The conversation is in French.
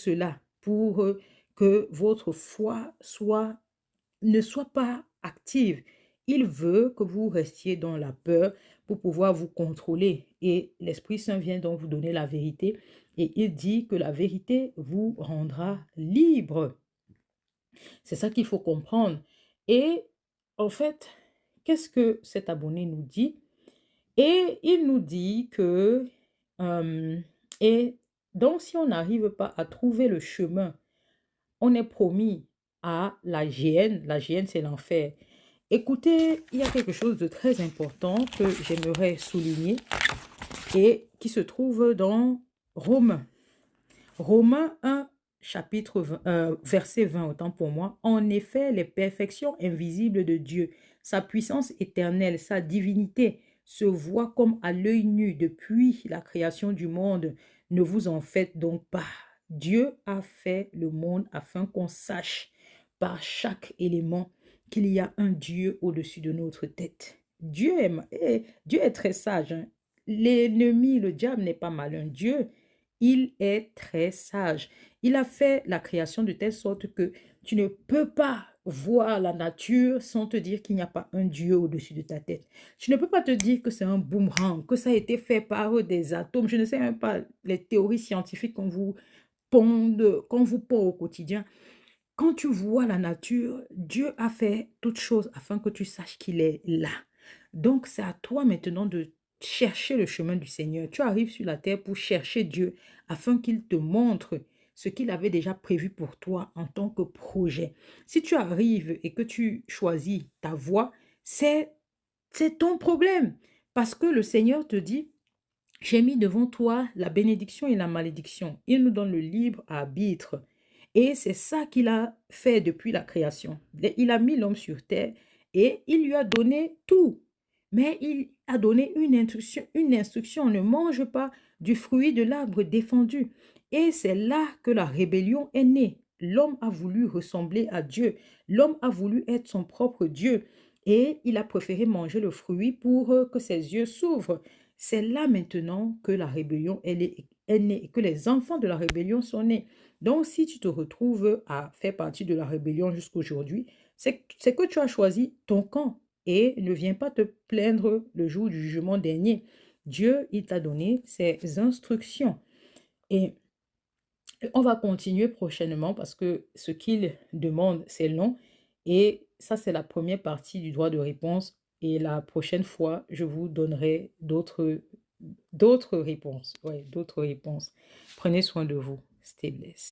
cela pour que votre foi ne soit pas active. Il veut que vous restiez dans la peur pour pouvoir vous contrôler. Et l'Esprit Saint vient donc vous donner la vérité. Et il dit que la vérité vous rendra libre. C'est ça qu'il faut comprendre. Et en fait, qu'est-ce que cet abonné nous dit? Et il nous dit que, euh, et donc si on n'arrive pas à trouver le chemin, on est promis à la géhenne. La géhenne, c'est l'enfer. Écoutez, il y a quelque chose de très important que j'aimerais souligner et qui se trouve dans Romains. Romains 1, chapitre 20, verset 20, autant pour moi. En effet, les perfections invisibles de Dieu, sa puissance éternelle, sa divinité, se voient comme à l'œil nu depuis la création du monde. Ne vous en faites donc pas. Dieu a fait le monde afin qu'on sache par chaque élément qu'il y a un Dieu au-dessus de notre tête. Dieu est très sage, hein. L'ennemi, le diable n'est pas malin. Dieu, il est très sage. Il a fait la création de telle sorte que tu ne peux pas voir la nature sans te dire qu'il n'y a pas un Dieu au-dessus de ta tête. Tu ne peux pas te dire que c'est un boomerang, que ça a été fait par des atomes. Je ne sais même pas les théories scientifiques qu'on vous pond au quotidien. Quand tu vois la nature, Dieu a fait toutes choses afin que tu saches qu'il est là. Donc, c'est à toi maintenant de chercher le chemin du Seigneur. Tu arrives sur la terre pour chercher Dieu afin qu'il te montre ce qu'il avait déjà prévu pour toi en tant que projet. Si tu arrives et que tu choisis ta voie, c'est ton problème. Parce que le Seigneur te dit, j'ai mis devant toi la bénédiction et la malédiction. Il nous donne le libre arbitre. Et c'est ça qu'il a fait depuis la création. Il a mis l'homme sur terre et il lui a donné tout. Mais il a donné une instruction, ne mange pas du fruit de l'arbre défendu. Et c'est là que la rébellion est née. L'homme a voulu ressembler à Dieu. L'homme a voulu être son propre Dieu. Et il a préféré manger le fruit pour que ses yeux s'ouvrent. C'est là maintenant que la rébellion est née et que les enfants de la rébellion sont nés. Donc, si tu te retrouves à faire partie de la rébellion jusqu'aujourd'hui, c'est que tu as choisi ton camp et ne viens pas te plaindre le jour du jugement dernier. Dieu, il t'a donné ses instructions. Et on va continuer prochainement parce que ce qu'il demande, c'est long. Et ça, c'est la première partie du droit de réponse. Et la prochaine fois, je vous donnerai d'autres réponses. Ouais, d'autres réponses. Prenez soin de vous. Stay blessed.